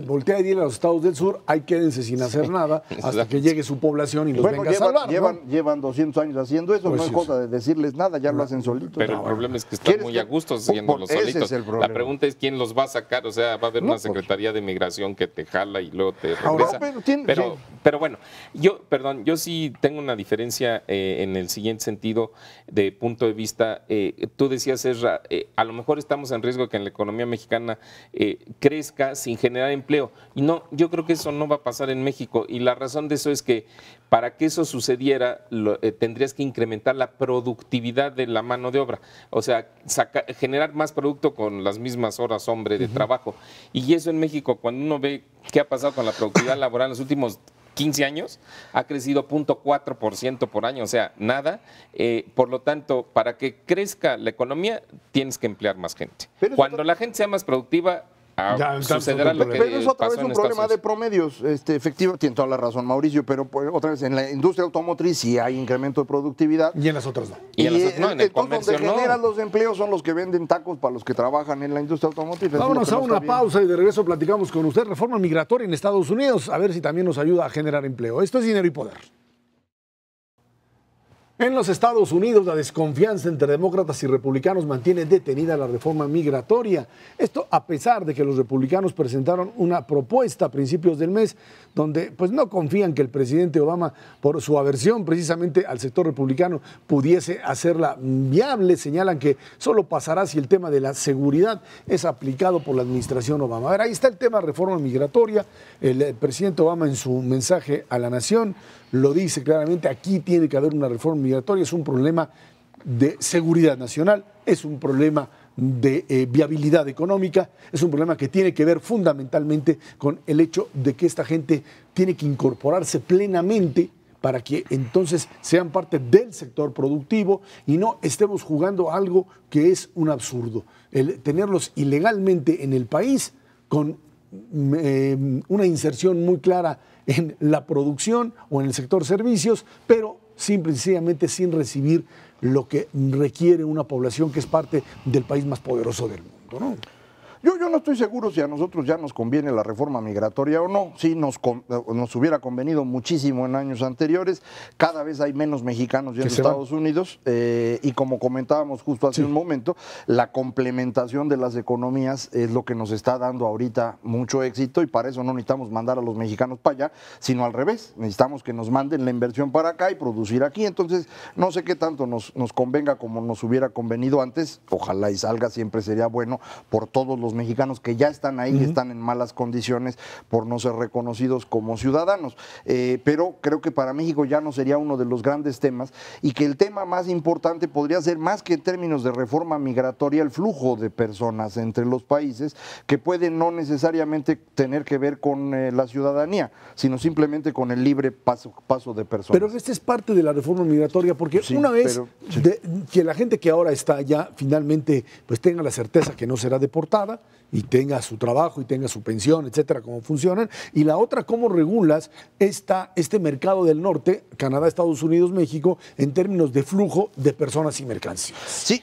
voltea y dile a los estados del sur, ahí quédense sin hacer nada hasta que llegue su población y los venga a salvar. Llevan 200 años haciendo eso, pues no es cosa de decirles nada, ya lo hacen solitos. Pero el problema es que están muy a gusto haciéndolo solitos. La pregunta es quién los va a sacar, o sea, va a haber una Secretaría de Migración que te jala y luego te regresa. Pero bueno, yo sí tengo una diferencia en el siguiente sentido de punto de vista. Tú decías, Ezra, a lo mejor estamos en riesgo riesgo de que en la economía mexicana crezca sin generar empleo. Y no, yo creo que eso no va a pasar en México. Y la razón de eso es que para que eso sucediera, tendrías que incrementar la productividad de la mano de obra. O sea, generar más producto con las mismas horas, hombre, de trabajo. Y eso en México, cuando uno ve qué ha pasado con la productividad laboral en los últimos 15 años, ha crecido 0.4% por año, o sea, nada. Por lo tanto, para que crezca la economía, tienes que emplear más gente. Cuando la gente sea más productiva, sucederá lo que pero es otra pasó vez un en problema Estados de promedios, efectivo, tiene toda la razón Mauricio, pero pues, otra vez en la industria automotriz sí hay incremento de productividad. Y en las otras no. Y en las otras no, en el entonces comercio donde generan los empleos son los que venden tacos para los que trabajan en la industria automotriz. Vámonos a una pausa y de regreso platicamos con usted. Reforma migratoria en Estados Unidos, a ver si también nos ayuda a generar empleo. Esto es Dinero y Poder. En los Estados Unidos, la desconfianza entre demócratas y republicanos mantiene detenida la reforma migratoria. Esto a pesar de que los republicanos presentaron una propuesta a principios del mes donde pues no confían que el presidente Obama, por su aversión precisamente al sector republicano, pudiese hacerla viable. Señalan que solo pasará si el tema de la seguridad es aplicado por la administración Obama. A ver, ahí está el tema de reforma migratoria. El presidente Obama en su mensaje a la nación lo dice claramente, aquí tiene que haber una reforma migratoria, es un problema de seguridad nacional, es un problema de viabilidad económica, es un problema que tiene que ver fundamentalmente con el hecho de que esta gente tiene que incorporarse plenamente para que entonces sean parte del sector productivo y no estemos jugando algo que es un absurdo, el tenerlos ilegalmente en el país con una inserción muy clara en la producción o en el sector servicios, pero simple y sencillamente sin recibir lo que requiere una población que es parte del país más poderoso del mundo, ¿no? Yo no estoy seguro si a nosotros ya nos conviene la reforma migratoria o no. Sí, nos hubiera convenido muchísimo en años anteriores. Cada vez hay menos mexicanos ya en Estados Unidos y como comentábamos justo hace un momento, la complementación de las economías es lo que nos está dando ahorita mucho éxito y para eso no necesitamos mandar a los mexicanos para allá, sino al revés. Necesitamos que nos manden la inversión para acá y producir aquí. Entonces, no sé qué tanto nos convenga como nos hubiera convenido antes. Ojalá y salga, siempre sería bueno por todos los mexicanos que ya están ahí, están en malas condiciones por no ser reconocidos como ciudadanos. Pero creo que para México ya no sería uno de los grandes temas y que el tema más importante podría ser, más que en términos de reforma migratoria, el flujo de personas entre los países, que puede no necesariamente tener que ver con la ciudadanía, sino simplemente con el libre paso de personas. Pero esta es parte de la reforma migratoria, porque una vez que la gente que ahora está allá finalmente pues tenga la certeza que no será deportada, y tenga su trabajo y tenga su pensión, etcétera, cómo funcionan. Y la otra, cómo regulas este mercado del norte, Canadá, Estados Unidos, México, en términos de flujo de personas y mercancías. Sí,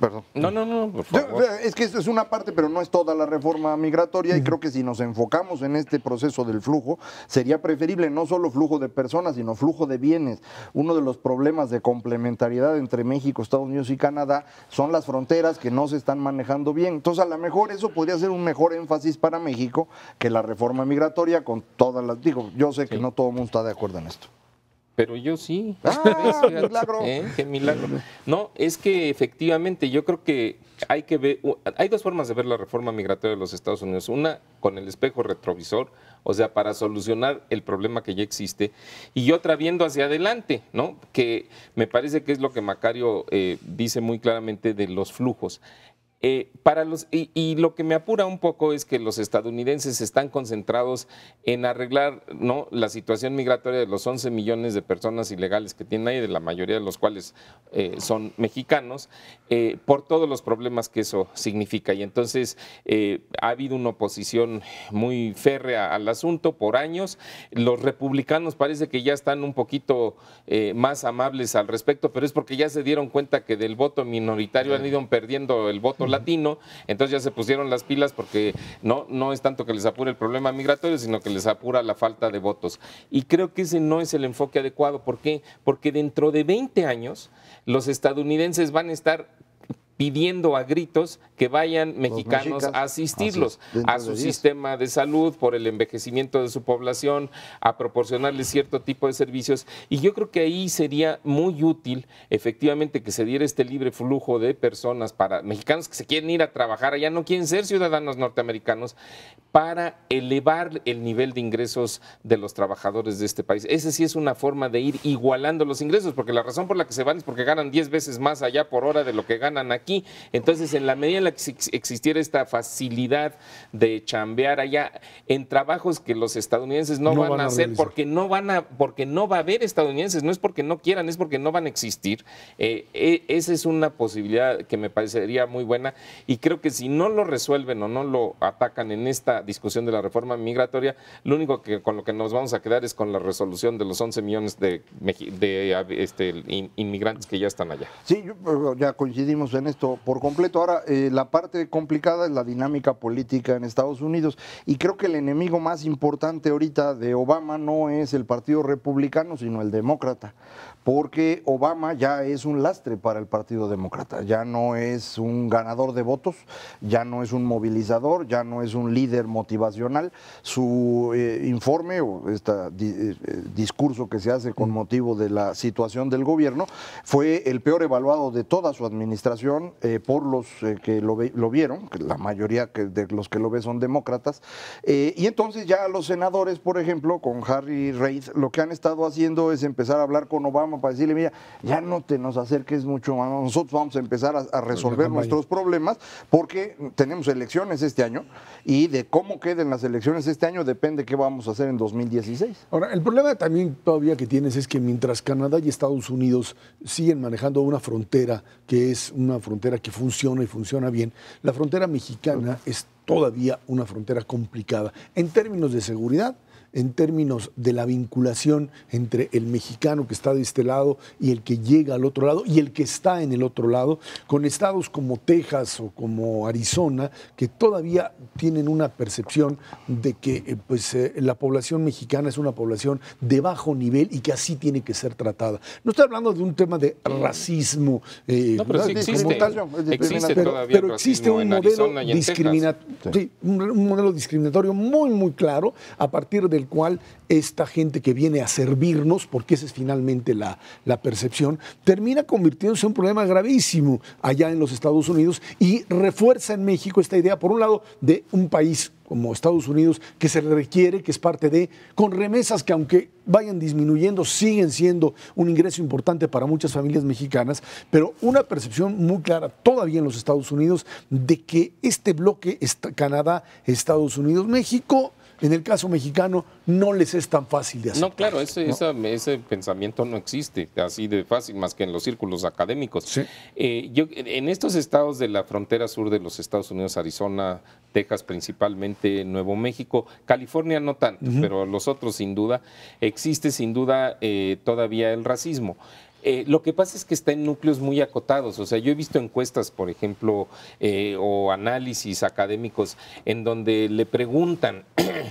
perdón. No, por favor. Es que esto es una parte, pero no es toda la reforma migratoria y creo que si nos enfocamos en este proceso del flujo, sería preferible no solo flujo de personas, sino flujo de bienes. Uno de los problemas de complementariedad entre México, Estados Unidos y Canadá son las fronteras que no se están manejando bien. Entonces, a lo mejor eso podría ser un mejor énfasis para México que la reforma migratoria con todas las... Digo, yo sé que no todo el mundo está de acuerdo en esto. Pero yo sí. Milagro. Qué milagro. No, es que efectivamente yo creo que hay que ver, hay dos formas de ver la reforma migratoria de los Estados Unidos. Una con el espejo retrovisor, o sea, para solucionar el problema que ya existe, y otra viendo hacia adelante, ¿no? Que me parece que es lo que Macario dice muy claramente de los flujos. Y lo que me apura un poco es que los estadounidenses están concentrados en arreglar, ¿no?, la situación migratoria de los 11 millones de personas ilegales que tienen ahí, de la mayoría de los cuales son mexicanos, por todos los problemas que eso significa. Y entonces ha habido una oposición muy férrea al asunto por años. Los republicanos parece que ya están un poquito más amables al respecto, pero es porque ya se dieron cuenta que del voto minoritario han ido perdiendo el voto latino, entonces ya se pusieron las pilas porque no es tanto que les apure el problema migratorio, sino que les apura la falta de votos. Y creo que ese no es el enfoque adecuado. ¿Por qué? Porque dentro de 20 años los estadounidenses van a estar pidiendo a gritos que vayan mexicanos a asistirlos a su sistema de salud por el envejecimiento de su población, a proporcionarles cierto tipo de servicios. Y yo creo que ahí sería muy útil efectivamente que se diera este libre flujo de personas para mexicanos que se quieren ir a trabajar allá, no quieren ser ciudadanos norteamericanos, para elevar el nivel de ingresos de los trabajadores de este país. Esa sí es una forma de ir igualando los ingresos, porque la razón por la que se van es porque ganan 10 veces más allá por hora de lo que ganan aquí. Entonces, en la medida en la que existiera esta facilidad de chambear allá en trabajos que los estadounidenses no van a hacer porque no va a haber estadounidenses, no es porque no quieran, es porque no van a existir. Esa es una posibilidad que me parecería muy buena, y creo que si no lo resuelven o no lo atacan en esta discusión de la reforma migratoria, lo único que con lo que nos vamos a quedar es con la resolución de los 11 millones de inmigrantes que ya están allá. Sí, ya coincidimos en esto por completo. Ahora, la parte complicada es la dinámica política en Estados Unidos, y creo que el enemigo más importante ahorita de Obama no es el Partido Republicano, sino el demócrata, porque Obama ya es un lastre para el Partido Demócrata, ya no es un ganador de votos, ya no es un movilizador, ya no es un líder motivacional. Su informe o este discurso que se hace con motivo de la situación del gobierno fue el peor evaluado de toda su administración por los que lo vieron, que la mayoría de los que lo ven son demócratas, y entonces ya los senadores, por ejemplo, con Harry Reid, lo que han estado haciendo es empezar a hablar con Obama para decirle, mira, ya no te nos acerques mucho, nosotros vamos a empezar a resolver nuestros problemas, porque tenemos elecciones este año, y de cómo queden las elecciones este año depende qué vamos a hacer en 2016. Ahora, el problema también todavía que tienes es que mientras Canadá y Estados Unidos siguen manejando una frontera que es una frontera que funciona y funciona bien, la frontera mexicana es todavía una frontera complicada en términos de seguridad, en términos de la vinculación entre el mexicano que está de este lado y el que llega al otro lado y el que está en el otro lado, con estados como Texas o como Arizona, que todavía tienen una percepción de que la población mexicana es una población de bajo nivel y que así tiene que ser tratada. No estoy hablando de un tema de racismo, no, pero sí existe, pero existe un modelo un modelo discriminatorio muy, muy claro, a partir del cual esta gente que viene a servirnos, porque esa es finalmente la percepción, termina convirtiéndose en un problema gravísimo allá en los Estados Unidos, y refuerza en México esta idea, por un lado, de un país como Estados Unidos, que se requiere, que es parte de, con remesas que aunque vayan disminuyendo, siguen siendo un ingreso importante para muchas familias mexicanas, pero una percepción muy clara todavía en los Estados Unidos de que este bloque Canadá, Estados Unidos, México, en el caso mexicano, no les es tan fácil de hacer. No, claro, ese pensamiento no existe así de fácil, más que en los círculos académicos. Sí. En estos estados de la frontera sur de los Estados Unidos, Arizona, Texas principalmente, Nuevo México, California no tanto, pero los otros sin duda, existe sin duda todavía el racismo. Lo que pasa es que está en núcleos muy acotados. O sea, yo he visto encuestas, por ejemplo, o análisis académicos en donde le preguntan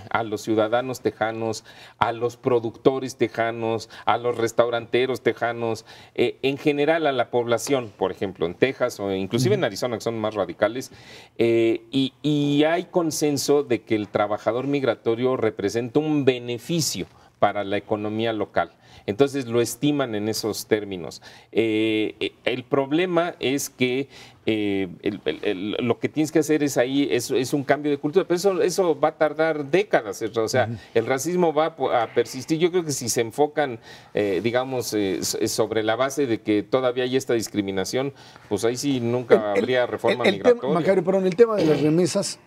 a los ciudadanos tejanos, a los productores tejanos, a los restauranteros tejanos, en general a la población, por ejemplo, en Texas o inclusive en Arizona, que son más radicales, y hay consenso de que el trabajador migratorio representa un beneficio para la economía local. Entonces lo estiman en esos términos. El problema es que lo que tienes que hacer es es un cambio de cultura, pero eso va a tardar décadas. O sea, el racismo va a persistir. Yo creo que si se enfocan, digamos, sobre la base de que todavía hay esta discriminación, pues ahí sí nunca habría reforma migratoria. Macario, pero en el tema de las remesas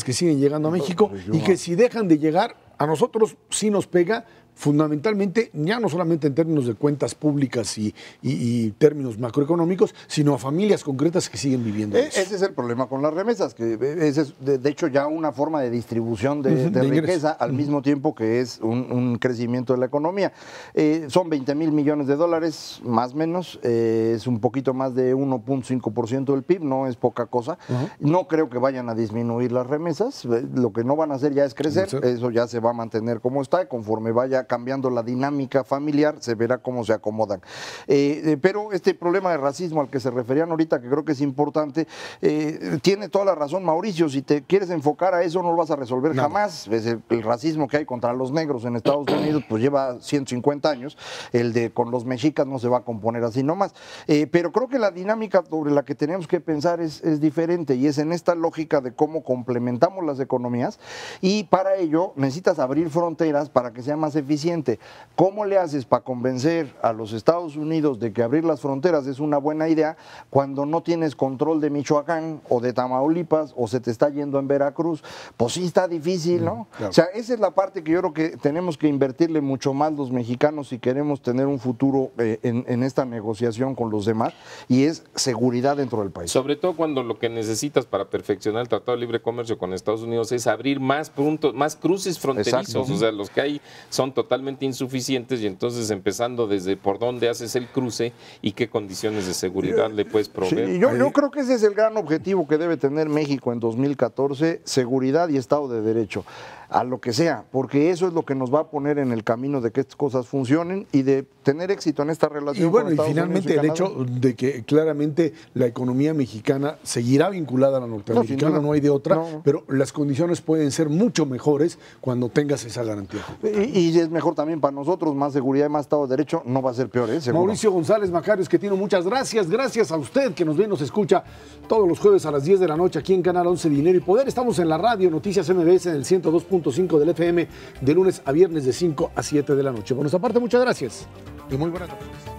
que siguen llegando a México y que si dejan de llegar, a nosotros sí nos pega fundamentalmente, ya no solamente en términos de cuentas públicas y términos macroeconómicos, sino a familias concretas que siguen viviendo eso. Ese es el problema con las remesas, que es de hecho ya una forma de distribución de riqueza al mismo tiempo que es un crecimiento de la economía. Son 20,000 millones de dólares, más o menos, es un poquito más de 1.5% del PIB, no es poca cosa. No creo que vayan a disminuir las remesas, lo que no van a hacer ya es crecer, eso ya se va a mantener como está, conforme vaya vaya cambiando la dinámica familiar, se verá cómo se acomodan. Pero este problema de racismo al que se referían ahorita, que creo que es importante, tiene toda la razón Mauricio. Si te quieres enfocar a eso, no lo vas a resolver jamás. El racismo que hay contra los negros en Estados Unidos pues lleva 150 años, el de con los mexicas no se va a componer así nomás. Pero creo que la dinámica sobre la que tenemos que pensar es diferente, y es en esta lógica de cómo complementamos las economías, y para ello necesitas abrir fronteras para que sea más eficiente. ¿Cómo le haces para convencer a los Estados Unidos de que abrir las fronteras es una buena idea cuando no tienes control de Michoacán o de Tamaulipas o se te está yendo en Veracruz? Pues sí está difícil, ¿no? Claro. O sea, esa es la parte que yo creo que tenemos que invertirle mucho más los mexicanos si queremos tener un futuro en esta negociación con los demás, y es seguridad dentro del país. Sobre todo cuando lo que necesitas para perfeccionar el Tratado de Libre Comercio con Estados Unidos es abrir más puntos, más cruces fronterizos. Exacto. O sea, los que hay son totalmente insuficientes, y entonces empezando desde por dónde haces el cruce y qué condiciones de seguridad le puedes proveer. Sí, yo creo que ese es el gran objetivo que debe tener México en 2014, seguridad y Estado de Derecho, a lo que sea, porque eso es lo que nos va a poner en el camino de que estas cosas funcionen y de tener éxito en esta relación. Y bueno, y finalmente el hecho de que claramente la economía mexicana seguirá vinculada a la norteamericana, no hay de otra, pero las condiciones pueden ser mucho mejores cuando tengas esa garantía. Y es mejor también para nosotros, más seguridad y más Estado de Derecho, no va a ser peor, seguro. Mauricio González Macarios, que tiene muchas gracias. Gracias a usted que nos ve y nos escucha todos los jueves a las 10 de la noche aquí en Canal 11 Dinero y Poder. Estamos en la radio Noticias MBS en el 102.5 del FM de lunes a viernes de 5 a 7 de la noche. Por nuestra parte, muchas gracias y muy buenas noches.